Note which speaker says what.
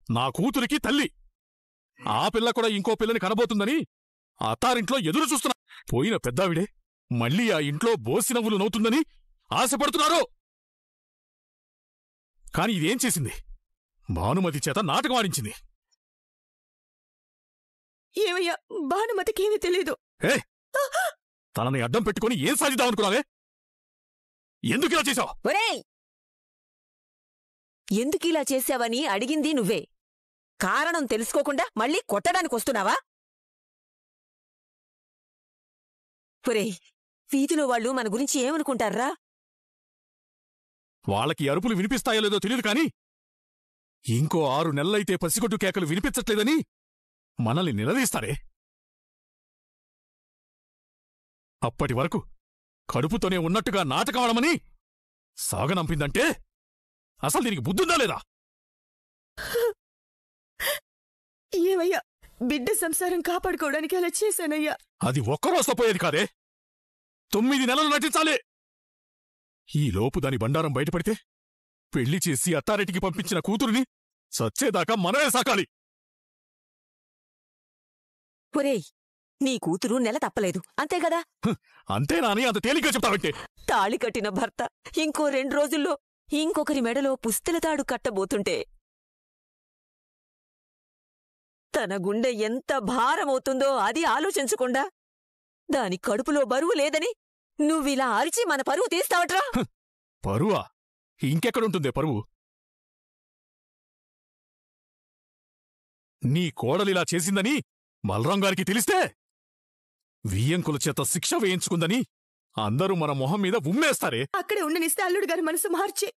Speaker 1: నా కూతురికి తల్లి. ఆ పిల్ల కూడా ఇంకో పిల్లని కనబోతుందని అత్తారింట్లో ఎదురు చూస్తున్నా. పోయిన పెద్దావిడే మళ్ళీ ఆ ఇంట్లో బోసినవ్వులు నవ్వుతుందని ఆశపడుతున్నారు. కాని ఇదేం చేసింది? భానుమతి చేత నాటకం ఆడించింది.
Speaker 2: ఏమయ్యా, భానుమతికేమీ తెలీదు.
Speaker 1: తనని అడ్డం పెట్టుకుని ఏం సాధిద్దామనుకున్నావే? ఎందుకిలా చేశావు?
Speaker 3: ఒరేయ్, ఎందుకిలా చేశావని అడిగింది నువ్వే. కారణం తెలుసుకోకుండా మళ్ళీ కొట్టడానికి వస్తున్నావా? ఒరేయ్, వీధిలో వాళ్ళు మన గురించి ఏమనుకుంటారా?
Speaker 1: వాళ్ళకి అరుపులు వినిపిస్తాయో లేదో తెలియదు కాని ఇంకో 6 నెలలైతే పసిగొట్టు కేకలు వినిపించట్లేదని మనల్ని నిలదీస్తారే. అప్పటి వరకు కడుపుతోనే ఉన్నట్టుగా నాటకమాడమని సాగనంపిందంటే అసలు దీనికి బుద్ధుందా లేదా?
Speaker 2: ఏమయ్యా, బిడ్డ సంసారం కాపాడుకోవడానికి అలా చేశానయ్యా.
Speaker 1: అది ఒక్కరోజుతో పోయేది కాదే, 9 నెలలు నటించాలి. ఈలోపు దాని బండారం బయటపడితే పెళ్లి చేసి అత్తారెడ్డికి పంపించిన కూతురుని సచ్చేదాకా మనమే సాకాలి.
Speaker 3: ఒరేయ్, నీ కూతురు నెల తప్పలేదు, అంతేగదా?
Speaker 1: అంతేనా అని అంత తేలిగ్గా చెప్తావంటే?
Speaker 3: తాళి కట్టిన భర్త ఇంకో 2 రోజుల్లో ఇంకొకరి మెడలో పుస్తెల తాడు కట్టబోతుంటే తన గుండె ఎంత భారమవుతుందో అది ఆలోచించకుండా దాని కడుపులో బరువు లేదని నువ్విలా అరిచి మన పరువు తీస్తావట్రా?
Speaker 1: పరువా? ఇంకెక్కడుంటుందే పరువు? నీ కోడలిలా చేసిందని బలరాంగారికి తెలిస్తే వియ్యంకుల చేత శిక్ష వేయించుకుందని అందరూ మన మొహం మీద ఉమ్మేస్తారే.
Speaker 2: అక్కడే ఉండనిస్తే అల్లుడు గారి మనసు మార్చి